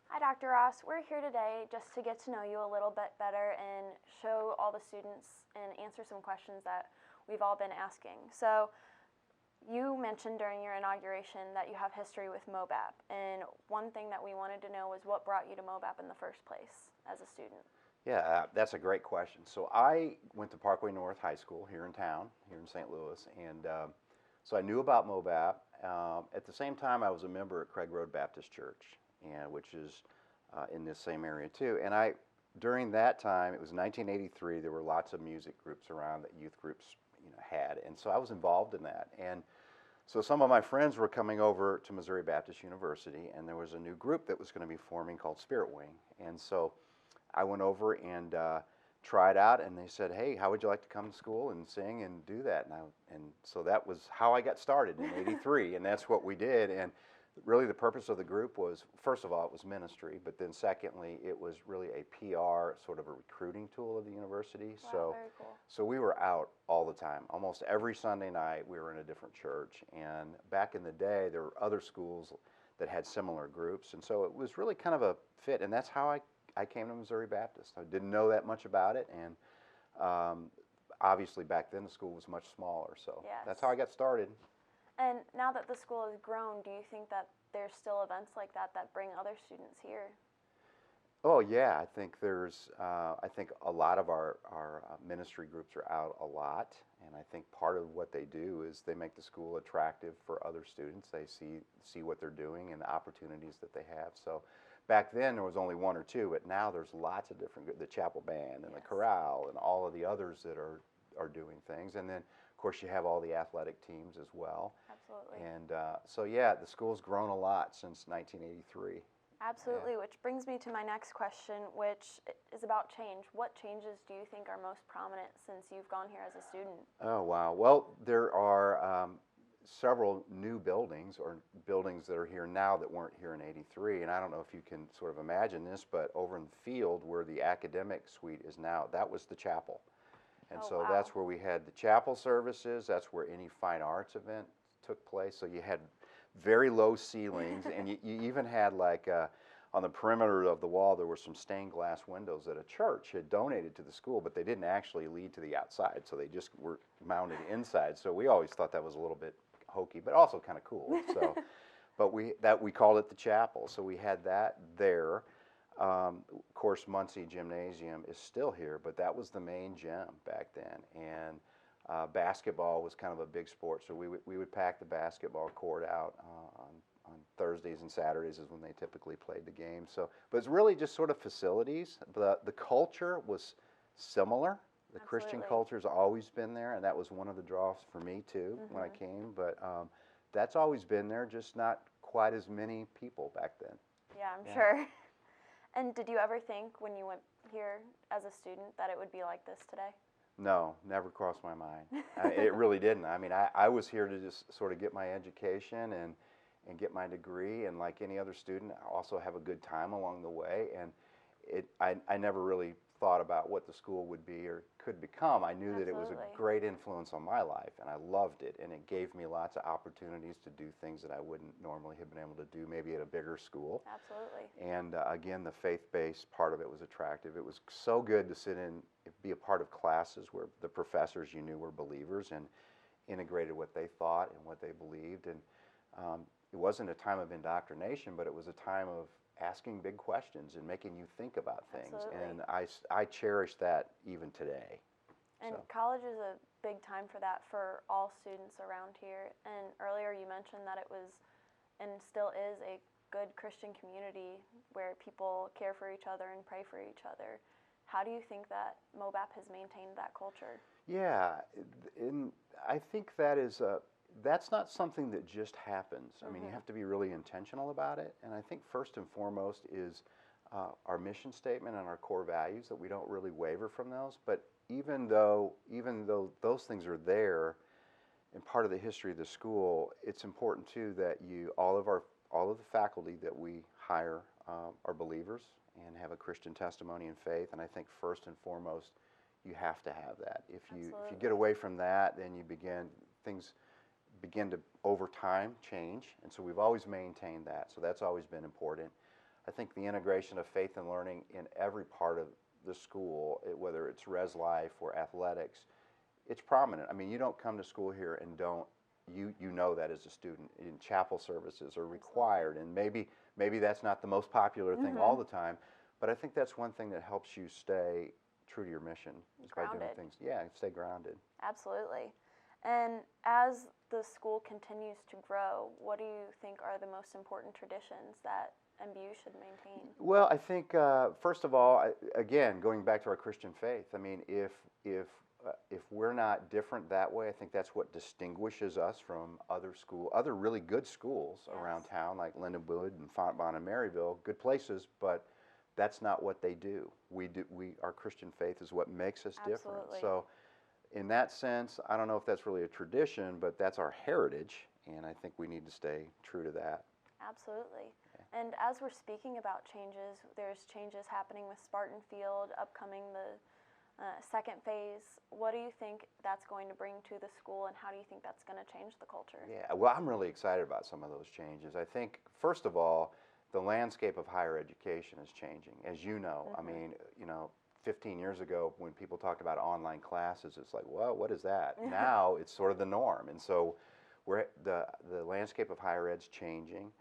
Hi, Dr. Ross. We're here today just to get to know you a little bit better and show all the students and answer some questions that we've all been asking. So, you mentioned during your inauguration that you have history with MOBAP, and one thing that we wanted to know was what brought you to MOBAP in the first place as a student. Yeah, that's a great question. So I went to Parkway North High School here in town, here in St. Louis, and so I knew about MOBAP. At the same time, I was a member at Craig Road Baptist Church, and which is in this same area too. And during that time, it was 1983. There were lots of music groups around that youth groups, had, and so I was involved in that. And so some of my friends were coming over to Missouri Baptist University, and there was a new group that was going to be forming called Spirit Wing, and so I went over and tried out, and they said, "Hey, how would you like to come to school and sing and do that?" And so that was how I got started in '83, and that's what we did. And really, the purpose of the group was, first of all, it was ministry, but then secondly, it was really a PR sort of a recruiting tool of the university. Wow, very cool. So we were out all the time. Almost every Sunday night, we were in a different church. And back in the day, there were other schools that had similar groups, and so it was really kind of a fit. And that's how I came to Missouri Baptist. I didn't know that much about it, and obviously back then the school was much smaller, so Yes. that's how I got started. And now that the school has grown, do you think that there's still events like that that bring other students here? Oh yeah, I think I think a lot of our ministry groups are out a lot, and I think part of what they do is they make the school attractive for other students. They see what they're doing and the opportunities that they have. So back then there was only one or two, but now there's lots of different, the chapel band and the chorale and all of the others that are doing things. And then of course you have all the athletic teams as well. Absolutely. And so yeah, the school's grown a lot since 1983. Absolutely, Yeah. which brings me to my next question, which is about change. What changes do you think are most prominent since you've gone here as a student? Oh, wow. Well, there are several new buildings or buildings that are here now that weren't here in '83. And I don't know if you can sort of imagine this, but over in the field where the academic suite is now, that was the chapel. And Oh, so wow. that's where we had the chapel services. That's where any fine arts event took place. So you had very low ceilings, and you even had like on the perimeter of the wall, there were some stained glass windows that a church had donated to the school, but they didn't actually lead to the outside, so they just were mounted inside. So we always thought that was a little bit hokey, but also kind of cool. So, but we called it the chapel. So we had that there. Of course, Muncie Gymnasium is still here, but that was the main gym back then. And basketball was kind of a big sport, so we would pack the basketball court out on Thursdays and Saturdays is when they typically played the game. So, but it's really just sort of facilities. The culture was similar. The Christian Absolutely. culture's always been there, and that was one of the draws for me too when I came. But that's always been there, just not quite as many people back then. Yeah, I'm sure. And did you ever think when you went here as a student that it would be like this today? No, never crossed my mind. It really didn't. I mean, I was here to just sort of get my education and get my degree, and like any other student, also have a good time along the way. And I never really thought about what the school would be or could become. I knew that it was a Absolutely. great influence on my life, and I loved it, and it gave me lots of opportunities to do things that I wouldn't normally have been able to do maybe at a bigger school. Absolutely. And again, the faith-based part of it was attractive. It was so good to sit in, be a part of classes where the professors you knew were believers and integrated what they thought and what they believed. And it wasn't a time of indoctrination, but it was a time of asking big questions and making you think about things. Absolutely. And I cherish that even today. And So. college is a big time for that for all students around here. And earlier you mentioned that it was and still is a good Christian community where people care for each other and pray for each other. How do you think that MOBAP has maintained that culture? Yeah, I think that's not something that just happens. I mean, you have to be really intentional about it. And I think first and foremost is our mission statement and our core values, that we don't really waver from those. But even though those things are there and part of the history of the school, it's important too that all of the faculty that we hire are believers and have a Christian testimony and faith. And I think first and foremost, you have to have that. If you get away from that, then things begin to over time change. And so we've always maintained that. So that's always been important. I think the integration of faith and learning in every part of the school, whether it's res life or athletics, it's prominent. I mean, you don't come to school here and don't, you know that as a student. In chapel services are required, and maybe that's not the most popular thing all the time, but I think that's one thing that helps you stay true to your mission, is by doing things. Yeah, stay grounded. Absolutely. And as the school continues to grow, what do you think are the most important traditions that MBU should maintain? Well, I think first of all, again, going back to our Christian faith. I mean, if we're not different that way, I think that's what distinguishes us from other really good schools around town, like Lindenwood and Fontbonne and Maryville, good places, but that's not what they do. Our Christian faith is what makes us different. So, in that sense, I don't know if that's really a tradition, but that's our heritage, and I think we need to stay true to that. Absolutely. And as we're speaking about changes, there's changes happening with Spartan Field, upcoming the second phase. What do you think that's going to bring to the school, and how do you think that's going to change the culture? Yeah, well, I'm really excited about some of those changes. I think, first of all, the landscape of higher education is changing. As you know, I mean, 15 years ago, when people talked about online classes, it's like, well, what is that? Now it's sort of the norm. And so the landscape of higher ed's changing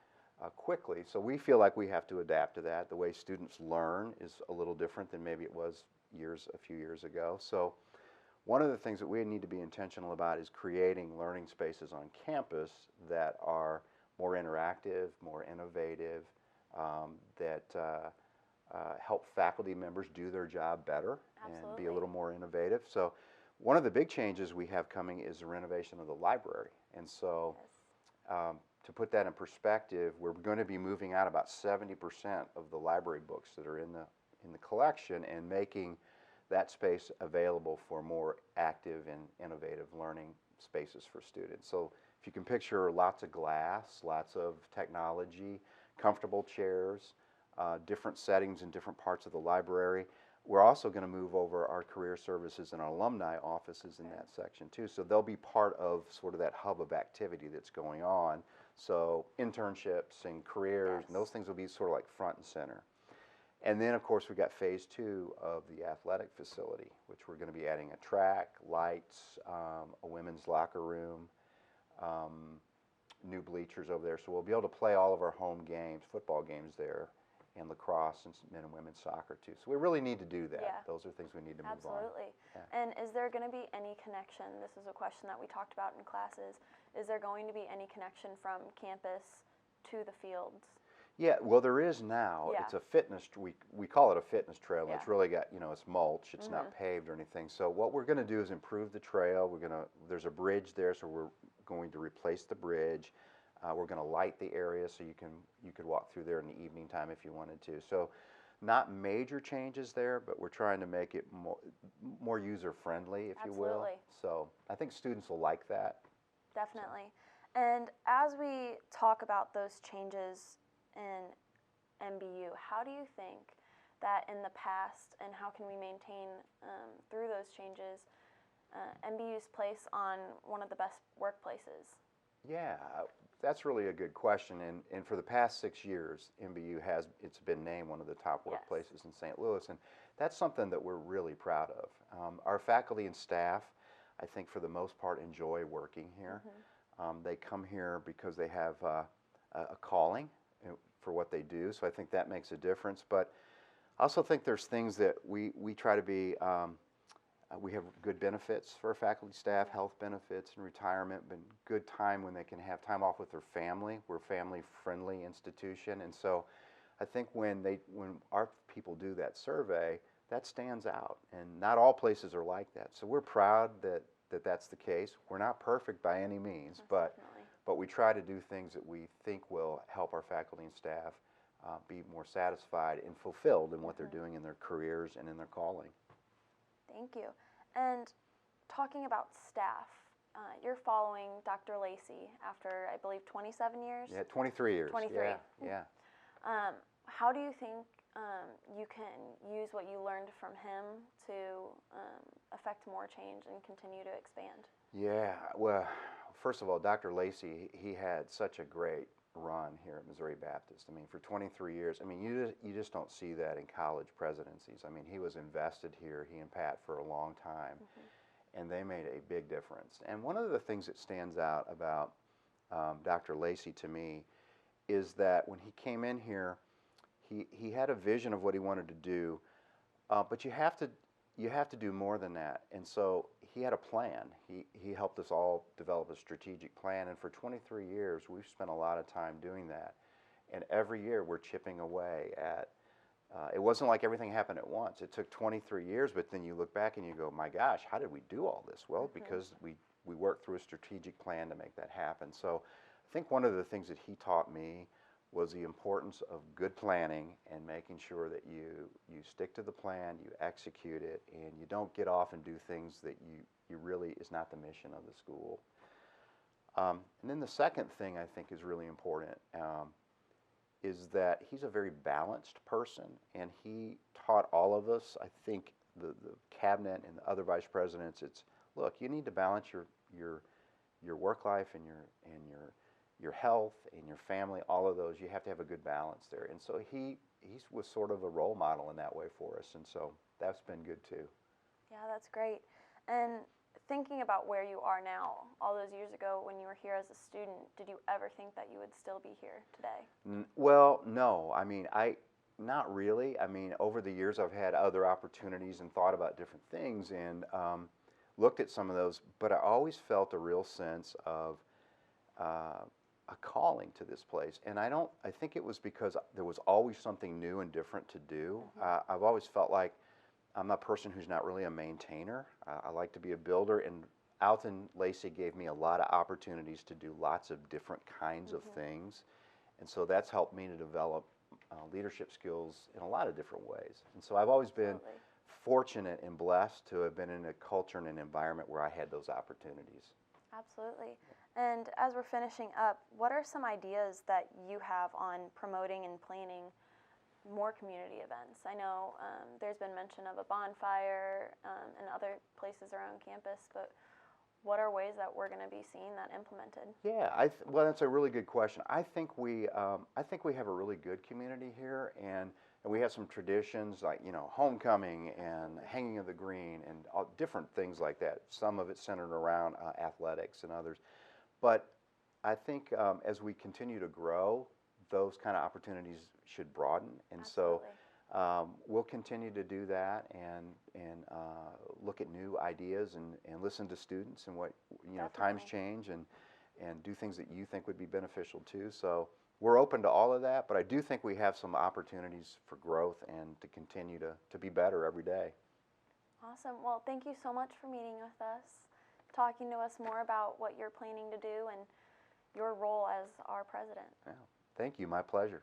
quickly. So we feel like we have to adapt to that. The way students learn is a little different than maybe it was a few years ago. So one of the things that we need to be intentional about is creating learning spaces on campus that are more interactive, more innovative, that help faculty members do their job better and be a little more innovative. So one of the big changes we have coming is the renovation of the library. And so to put that in perspective, we're going to be moving out about 70% of the library books that are in the collection and making that space available for more active and innovative learning spaces for students. So if you can picture lots of glass, lots of technology, comfortable chairs, different settings in different parts of the library. We're also going to move over our career services and our alumni offices in that section too. So they'll be part of sort of that hub of activity that's going on. So internships and careers, and those things will be sort of like front and center. And then, of course, we've got phase 2 of the athletic facility, which we're going to be adding a track, lights, a women's locker room, new bleachers over there. So we'll be able to play all of our home games, football games there, and lacrosse and men and women's soccer too. So we really need to do that. Yeah. Those are things we need to move on. Absolutely. Yeah. And is there going to be any connection? This is a question that we talked about in classes. Is there going to be any connection from campus to the fields? Yeah, well, there is now. Yeah. It's a fitness, we call it a fitness trail, and Yeah. it's really got, it's mulch, it's not paved or anything. So what we're going to do is improve the trail. There's a bridge there, so we're going to replace the bridge. We're going to light the area so you could walk through there in the evening time if you wanted to. So not major changes there, but we're trying to make it more user-friendly, if you will. Absolutely. So I think students will like that. Definitely. And as we talk about those changes in MBU, how do you think that in the past, and how can we maintain through those changes MBU's place on one of the best workplaces? Yeah, that's really a good question. And for the past 6 years, MBU it's been named one of the top workplaces in St. Louis, and that's something that we're really proud of. Our faculty and staff, I think for the most part, enjoy working here. They come here because they have a calling for what they do, so I think that makes a difference. But I also think there's things that we try to be, we have good benefits for our faculty staff, health benefits and retirement, but good time when they can have time off with their family. We're a family-friendly institution, and so I think when our people do that survey, that stands out, and not all places are like that. So we're proud that that's the case. We're not perfect by any means, but we try to do things that we think will help our faculty and staff be more satisfied and fulfilled in what they're doing in their careers and in their calling. Thank you. And talking about staff, you're following Dr. Lacey after, I believe, 27 years? Yeah, 23 years. 23. Yeah. How do you think you can use what you learned from him to affect more change and continue to expand? Yeah, well, first of all, Dr. Lacey, he had such a great run here at Missouri Baptist. I mean, for 23 years, I mean, you just don't see that in college presidencies. I mean, he was invested here, he and Pat, for a long time, and they made a big difference. And one of the things that stands out about Dr. Lacey to me is that when he came in here, he had a vision of what he wanted to do, but you have to do more than that. And so he had a plan. He helped us all develop a strategic plan, and for 23 years we've spent a lot of time doing that. And every year we're chipping away at. It wasn't like everything happened at once. It took 23 years, but then you look back and you go, my gosh, how did we do all this? Well, because we worked through a strategic plan to make that happen. So I think one of the things that he taught me was the importance of good planning and making sure that you stick to the plan, you execute it, and you don't get off and do things that you really is not the mission of the school. And then the second thing I think is really important is that he's a very balanced person, and he taught all of us, I think the cabinet and the other vice presidents, it's, look, you need to balance your work life and your health and your family, all of those. You have to have a good balance there. And so he was sort of a role model in that way for us, and so that's been good too. Yeah, that's great. And thinking about where you are now, all those years ago when you were here as a student, did you ever think that you would still be here today? Well, no. I mean, not really. I mean, over the years I've had other opportunities and thought about different things and looked at some of those, but I always felt a real sense of a calling to this place. And I think it was because there was always something new and different to do. I've always felt like I'm a person who's not really a maintainer. I like to be a builder, and Alton Lacey gave me a lot of opportunities to do lots of different kinds of things. And so that's helped me to develop leadership skills in a lot of different ways. And so I've always been fortunate and blessed to have been in a culture and an environment where I had those opportunities. Absolutely. And as we're finishing up, what are some ideas that you have on promoting and planning more community events? I know there's been mention of a bonfire and other places around campus, but what are ways that we're going to be seeing that implemented? Yeah, well, that's a really good question. I think we have a really good community here, and we have some traditions like, you know, homecoming and hanging of the green and all different things like that. Some of it centered around athletics and others. But I think as we continue to grow, those kind of opportunities should broaden, and Absolutely. so we'll continue to do that and look at new ideas and listen to students and what, you know, times change and do things that you think would be beneficial too. So we're open to all of that, but I do think we have some opportunities for growth and to continue to be better every day. Awesome. Well, thank you so much for meeting with us, talking to us more about what you're planning to do and your role as our president. Yeah. Thank you. My pleasure.